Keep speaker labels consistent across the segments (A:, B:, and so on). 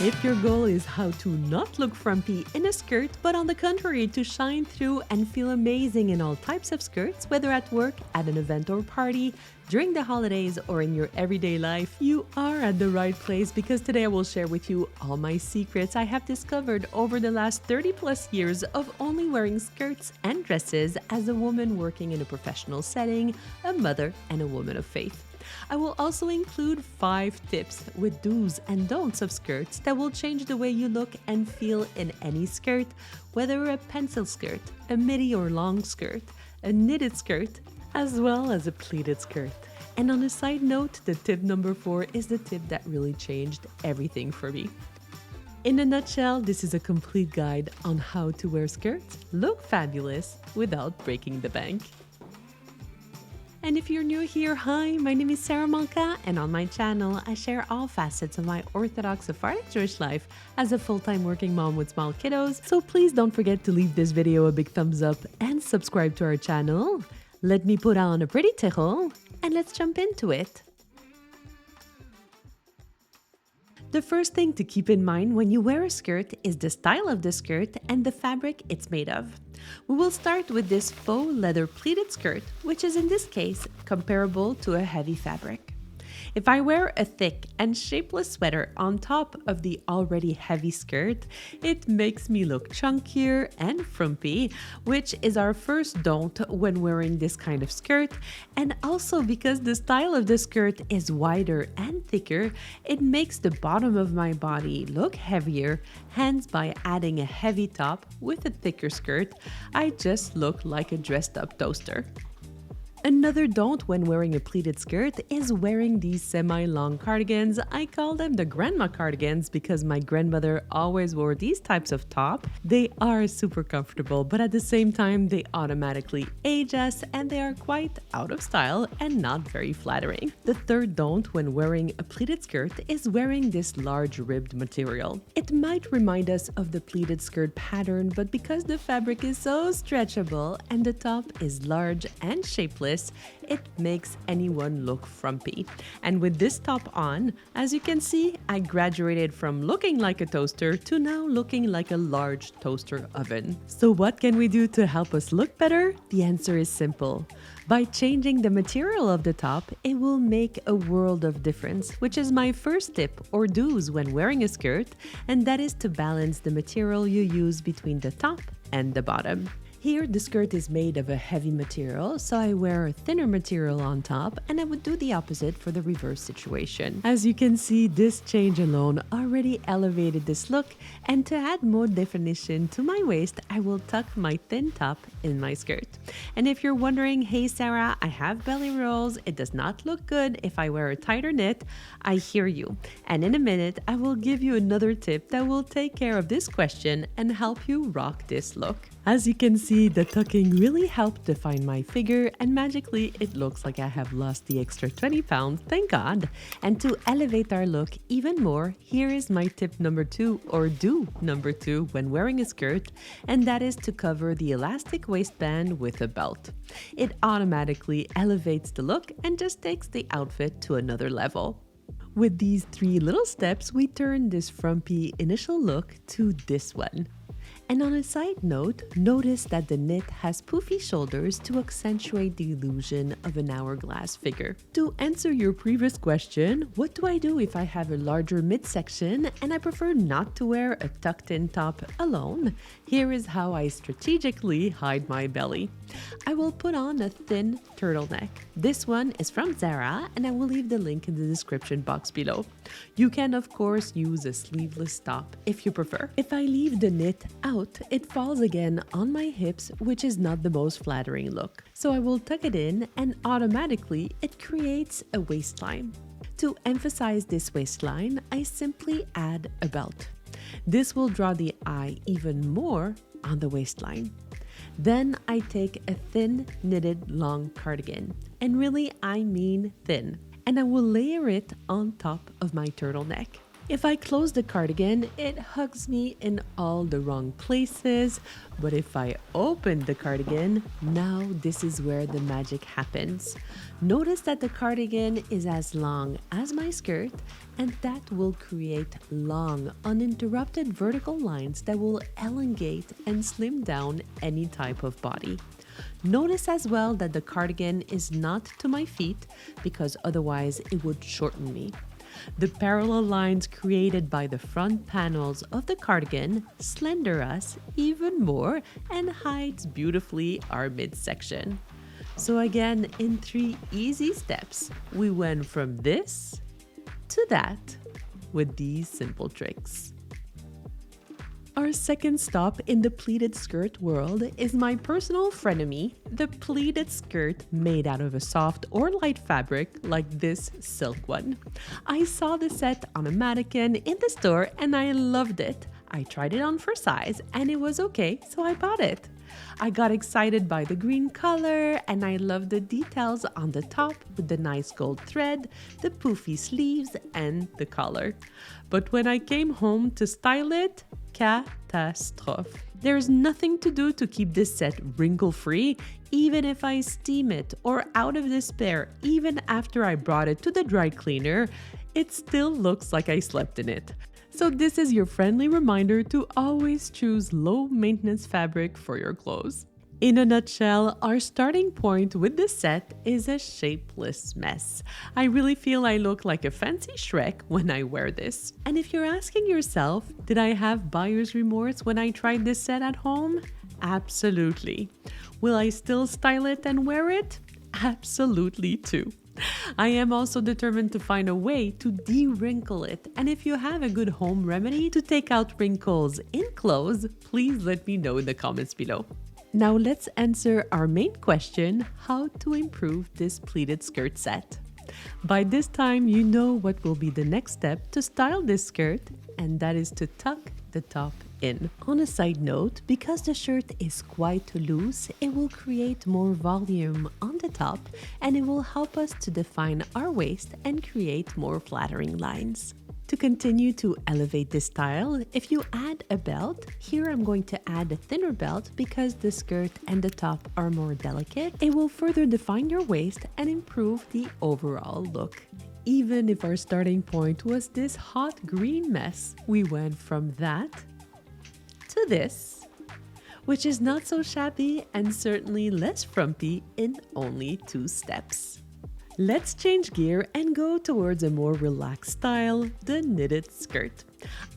A: If your goal is how to not look frumpy in a skirt, but on the contrary, to shine through and feel amazing in all types of skirts, whether at work, at an event or party, during the holidays, or in your everyday life, you are at the right place, because today I will share with you all my secrets I have discovered over the last 30 plus years of only wearing skirts and dresses as a woman working in a professional setting, a mother, and a woman of faith. I will also include 5 tips with do's and don'ts of skirts that will change the way you look and feel in any skirt, whether a pencil skirt, a midi or long skirt, a knitted skirt, as well as a pleated skirt. And on a side note, the tip number 4 is the tip that really changed everything for me. In a nutshell, this is a complete guide on how to wear skirts, look fabulous without breaking the bank. And if you're new here, hi, my name is Sara Malka, and on my channel, I share all facets of my Orthodox Sephardic Jewish life as a full-time working mom with small kiddos. So please don't forget to leave this video a big thumbs up and subscribe to our channel. Let me put on a pretty tichel, and let's jump into it. The first thing to keep in mind when you wear a skirt is the style of the skirt and the fabric it's made of. We will start with this faux leather pleated skirt, which is in this case comparable to a heavy fabric. If I wear a thick and shapeless sweater on top of the already heavy skirt, it makes me look chunkier and frumpy, which is our first don't when wearing this kind of skirt. And also because the style of the skirt is wider and thicker, it makes the bottom of my body look heavier. Hence, by adding a heavy top with a thicker skirt, I just look like a dressed up toaster. Another don't when wearing a pleated skirt is wearing these semi-long cardigans. I call them the grandma cardigans because my grandmother always wore these types of top. They are super comfortable, but at the same time, they automatically age us and they are quite out of style and not very flattering. The third don't when wearing a pleated skirt is wearing this large ribbed material. It might remind us of the pleated skirt pattern, but because the fabric is so stretchable and the top is large and shapeless, it makes anyone look frumpy. And with this top on, as you can see, I graduated from looking like a toaster to now looking like a large toaster oven. So what can we do to help us look better? The answer is simple. By changing the material of the top, it will make a world of difference, which is my first tip or do's when wearing a skirt, and that is to balance the material you use between the top and the bottom. Here, the skirt is made of a heavy material, so I wear a thinner material on top, and I would do the opposite for the reverse situation. As you can see, this change alone already elevated this look, and to add more definition to my waist, I will tuck my thin top in my skirt. And if you're wondering, hey Sarah, I have belly rolls, it does not look good if I wear a tighter knit, I hear you. And in a minute, I will give you another tip that will take care of this question and help you rock this look. As you can see, the tucking really helped define my figure, and magically it looks like I have lost the extra 20 pounds, thank God. And to elevate our look even more, here is my tip number 2 or do number 2 when wearing a skirt, and that is to cover the elastic waistband with a belt. It automatically elevates the look and just takes the outfit to another level. With these 3 little steps, we turn this frumpy initial look to this one. And on a side note, notice that the knit has poofy shoulders to accentuate the illusion of an hourglass figure. To answer your previous question, what do I do if I have a larger midsection and I prefer not to wear a tucked-in top alone? Here is how I strategically hide my belly. I will put on a thin turtleneck. This one is from Zara, and I will leave the link in the description box below. You can of course use a sleeveless top if you prefer. If I leave the knit out, it falls again on my hips, which is not the most flattering look. So I will tuck it in, and automatically it creates a waistline. To emphasize this waistline, I simply add a belt. This will draw the eye even more on the waistline. Then I take a thin knitted long cardigan, and really I mean thin, and I will layer it on top of my turtleneck. If I close the cardigan, it hugs me in all the wrong places. But if I open the cardigan, now this is where the magic happens. Notice that the cardigan is as long as my skirt, and that will create long, uninterrupted vertical lines that will elongate and slim down any type of body. Notice as well that the cardigan is not to my feet because otherwise it would shorten me. The parallel lines created by the front panels of the cardigan slender us even more and hides beautifully our midsection. So again, in 3 easy steps, we went from this to that with these simple tricks. Our second stop in the pleated skirt world is my personal frenemy, the pleated skirt made out of a soft or light fabric like this silk one. I saw the set on a mannequin in the store and I loved it. I tried it on for size and it was okay, so I bought it. I got excited by the green color and I loved the details on the top with the nice gold thread, the poofy sleeves, and the collar. But when I came home to style it, catastrophe. There's nothing to do to keep this set wrinkle-free, even if I steam it, or out of despair, even after I brought it to the dry cleaner, it still looks like I slept in it. So this is your friendly reminder to always choose low-maintenance fabric for your clothes. In a nutshell, our starting point with this set is a shapeless mess. I really feel I look like a fancy Shrek when I wear this. And if you're asking yourself, did I have buyer's remorse when I tried this set at home? Absolutely. Will I still style it and wear it? Absolutely too. I am also determined to find a way to de-wrinkle it, and if you have a good home remedy to take out wrinkles in clothes, please let me know in the comments below. Now let's answer our main question, how to improve this pleated skirt set. By this time, you know what will be the next step to style this skirt, and that is to tuck the top in. On a side note, because the shirt is quite loose, it will create more volume on the top and it will help us to define our waist and create more flattering lines. To continue to elevate this style, if you add a belt, here I'm going to add a thinner belt because the skirt and the top are more delicate. It will further define your waist and improve the overall look. Even if our starting point was this hot green mess, we went from that to this, which is not so shabby and certainly less frumpy in only 2 steps. Let's change gear and go towards a more relaxed style, the knitted skirt.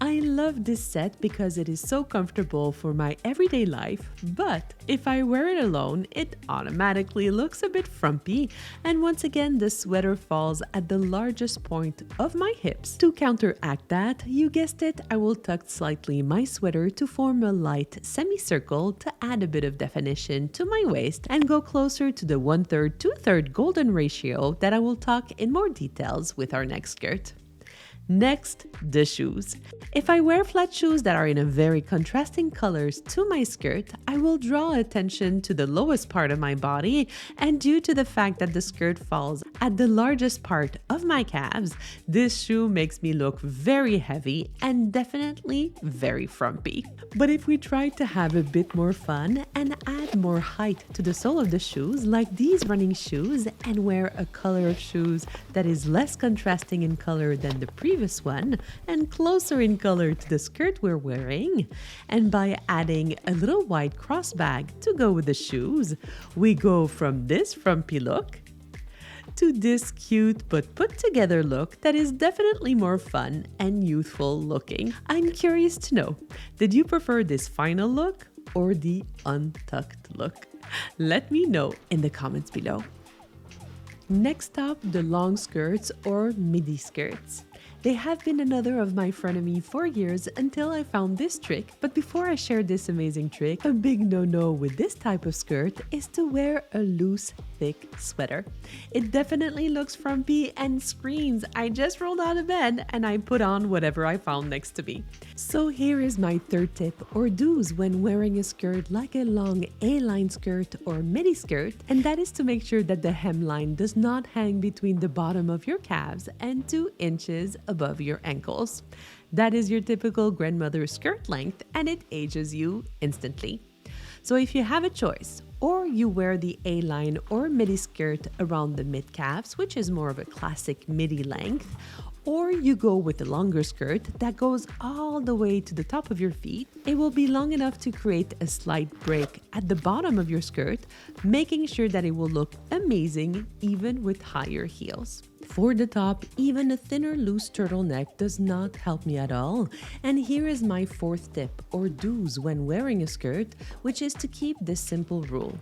A: I love this set because it is so comfortable for my everyday life, but if I wear it alone, it automatically looks a bit frumpy, and once again the sweater falls at the largest point of my hips. To counteract that, you guessed it, I will tuck slightly my sweater to form a light semicircle to add a bit of definition to my waist and go closer to the 1/3 2/3 golden ratio that I will talk in more details with our next skirt. Next, the shoes. If I wear flat shoes that are in a very contrasting colors to my skirt, I will draw attention to the lowest part of my body, and due to the fact that the skirt falls at the largest part of my calves, this shoe makes me look very heavy and definitely very frumpy. But if we try to have a bit more fun and add more height to the sole of the shoes, like these running shoes, and wear a color of shoes that is less contrasting in color than the previous one and closer in color to the skirt we're wearing, and by adding a little white crossbag to go with the shoes, we go from this frumpy look to this cute but put together look that is definitely more fun and youthful looking. I'm curious to know, did you prefer this final look or the untucked look? Let me know in the comments below. Next up, the long skirts or midi skirts. They have been another of my frenemy for years until I found this trick, but before I share this amazing trick, a big no-no with this type of skirt is to wear a loose, thick sweater. It definitely looks frumpy and screams, I just rolled out of bed and I put on whatever I found next to me. So here is my third tip or do's when wearing a skirt like a long A-line skirt or midi skirt, and that is to make sure that the hemline does not hang between the bottom of your calves and 2 inches above above your ankles. That is your typical grandmother skirt length, and it ages you instantly. So if you have a choice, or you wear the A-line or midi skirt around the mid-calves, which is more of a classic midi length, or you go with a longer skirt that goes all the way to the top of your feet, it will be long enough to create a slight break at the bottom of your skirt, making sure that it will look amazing even with higher heels. For the top, even a thinner loose turtleneck does not help me at all. And here is my fourth tip or do's when wearing a skirt, which is to keep this simple rule.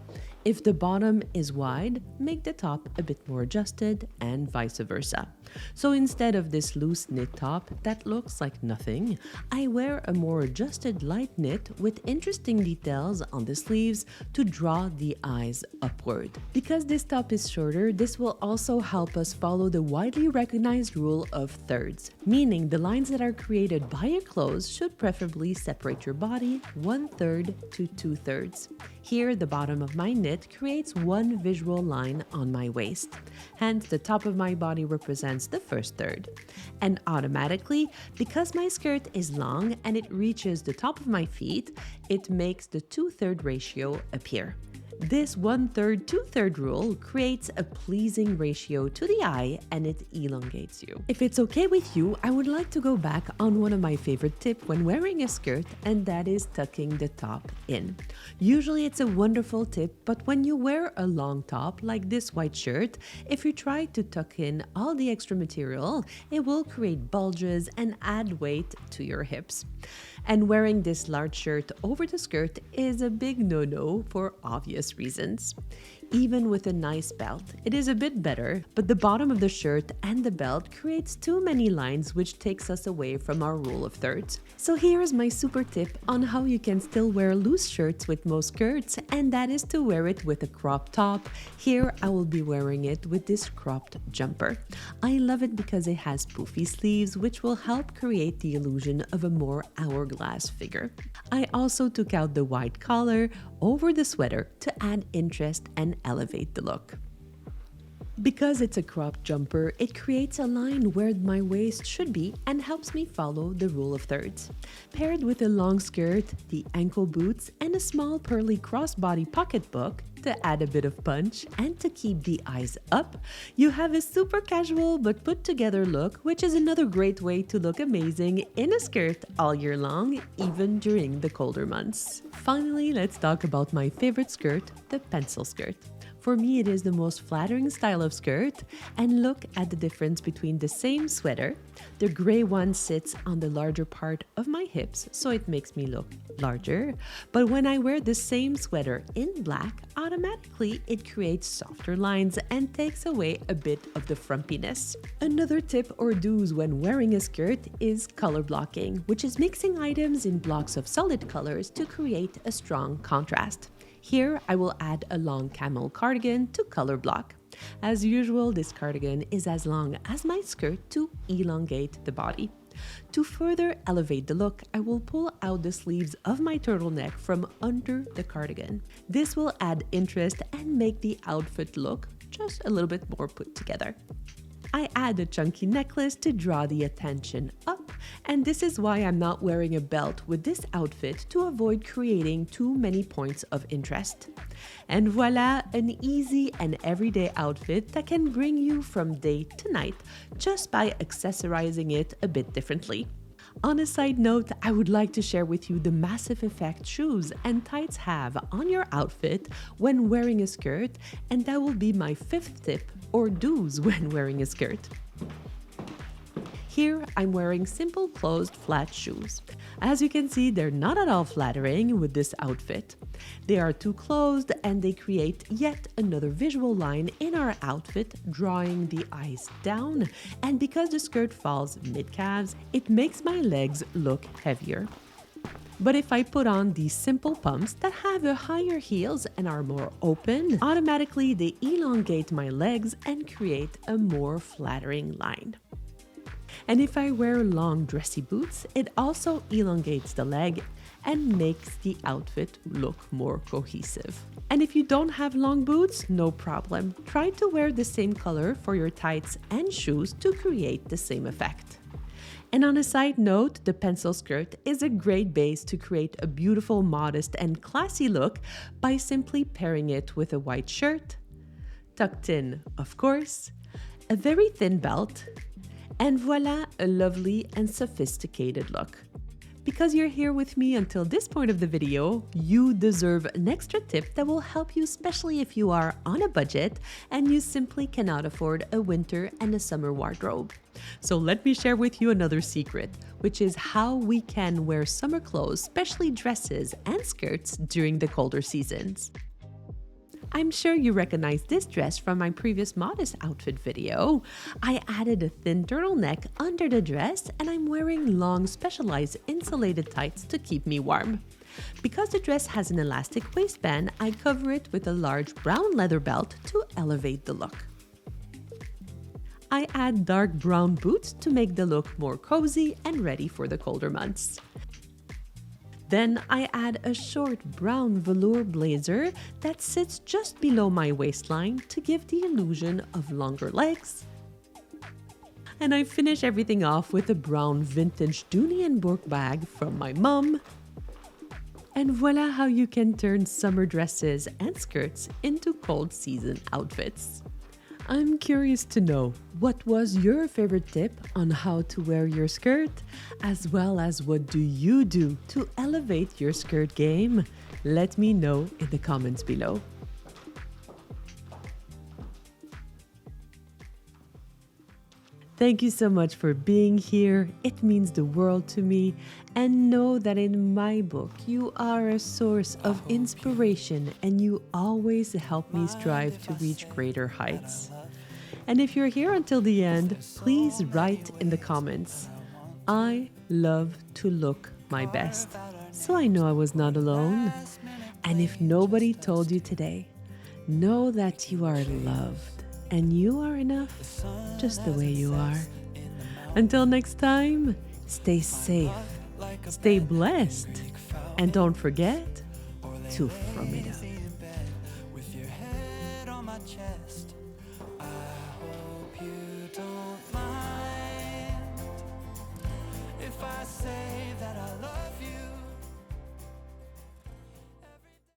A: If the bottom is wide, make the top a bit more adjusted and vice versa. So instead of this loose knit top that looks like nothing, I wear a more adjusted light knit with interesting details on the sleeves to draw the eyes upward. Because this top is shorter, this will also help us follow the widely recognized rule of thirds, meaning the lines that are created by your clothes should preferably separate your body 1/3 to 2/3. Here, the bottom of my knit creates one visual line on my waist. Hence, the top of my body represents the first third. And automatically, because my skirt is long and it reaches the top of my feet, it makes the 2/3 ratio appear. This 1/3, 2/3 rule creates a pleasing ratio to the eye and it elongates you. If it's okay with you, I would like to go back on one of my favorite tips when wearing a skirt, and that is tucking the top in. Usually it's a wonderful tip, but when you wear a long top like this white shirt, if you try to tuck in all the extra material, it will create bulges and add weight to your hips. And wearing this large shirt over the skirt is a big no-no for obvious reasons. Even with a nice belt, it is a bit better, but the bottom of the shirt and the belt creates too many lines, which takes us away from our rule of thirds. So here's my super tip on how you can still wear loose shirts with most skirts, and that is to wear it with a crop top. Here I will be wearing it with this cropped jumper. I love it because it has poofy sleeves, which will help create the illusion of a more hourglass figure. I also took out the white collar over the sweater to add interest and elevate the look. Because it's a cropped jumper, it creates a line where my waist should be and helps me follow the rule of thirds. Paired with a long skirt, the ankle boots, and a small pearly crossbody pocketbook to add a bit of punch and to keep the eyes up, you have a super casual but put together look, which is another great way to look amazing in a skirt all year long, even during the colder months. Finally, let's talk about my favorite skirt, the pencil skirt. For me, it is the most flattering style of skirt, and look at the difference between the same sweater. The gray one sits on the larger part of my hips, so it makes me look larger. But when I wear the same sweater in black, automatically it creates softer lines and takes away a bit of the frumpiness. Another tip or do's when wearing a skirt is color blocking, which is mixing items in blocks of solid colors to create a strong contrast. Here, I will add a long camel cardigan to color block. As usual, this cardigan is as long as my skirt to elongate the body. To further elevate the look, I will pull out the sleeves of my turtleneck from under the cardigan. This will add interest and make the outfit look just a little bit more put together. I add a chunky necklace to draw the attention up, and this is why I'm not wearing a belt with this outfit to avoid creating too many points of interest. And voila, an easy and everyday outfit that can bring you from day to night just by accessorizing it a bit differently. On a side note, I would like to share with you the massive effect shoes and tights have on your outfit when wearing a skirt, and that will be my fifth tip or do's when wearing a skirt. Here, I'm wearing simple closed flat shoes. As you can see, they're not at all flattering with this outfit. They are too closed and they create yet another visual line in our outfit, drawing the eyes down. And because the skirt falls mid-calves, it makes my legs look heavier. But if I put on these simple pumps that have a higher heels and are more open, automatically they elongate my legs and create a more flattering line. And if I wear long dressy boots, it also elongates the leg and makes the outfit look more cohesive. And if you don't have long boots, no problem. Try to wear the same color for your tights and shoes to create the same effect. And on a side note, the pencil skirt is a great base to create a beautiful, modest, and classy look by simply pairing it with a white shirt, tucked in, of course, a very thin belt, and voila, a lovely and sophisticated look. Because you're here with me until this point of the video, you deserve an extra tip that will help you, especially if you are on a budget and you simply cannot afford a winter and a summer wardrobe. So let me share with you another secret, which is how we can wear summer clothes, especially dresses and skirts during the colder seasons. I'm sure you recognize this dress from my previous modest outfit video. I added a thin turtleneck under the dress and I'm wearing long specialized insulated tights to keep me warm. Because the dress has an elastic waistband, I cover it with a large brown leather belt to elevate the look. I add dark brown boots to make the look more cozy and ready for the colder months. Then I add a short brown velour blazer that sits just below my waistline to give the illusion of longer legs. And I finish everything off with a brown vintage Dooney and Bourke bag from my mom. And voila how you can turn summer dresses and skirts into cold season outfits. I'm curious to know, what was your favorite tip on how to wear your skirt? As well as what do you do to elevate your skirt game? Let me know in the comments below. Thank you so much for being here. It means the world to me. And know that in my book, you are a source of inspiration and you always help me strive to reach greater heights. And if you're here until the end, please write in the comments, I love to look my best. So I know I was not alone. And if nobody told you today, know that you are loved and you are enough just the way you are. Until next time, stay safe, stay blessed, and don't forget to frum it up.
B: With your head on my chest, I hope you don't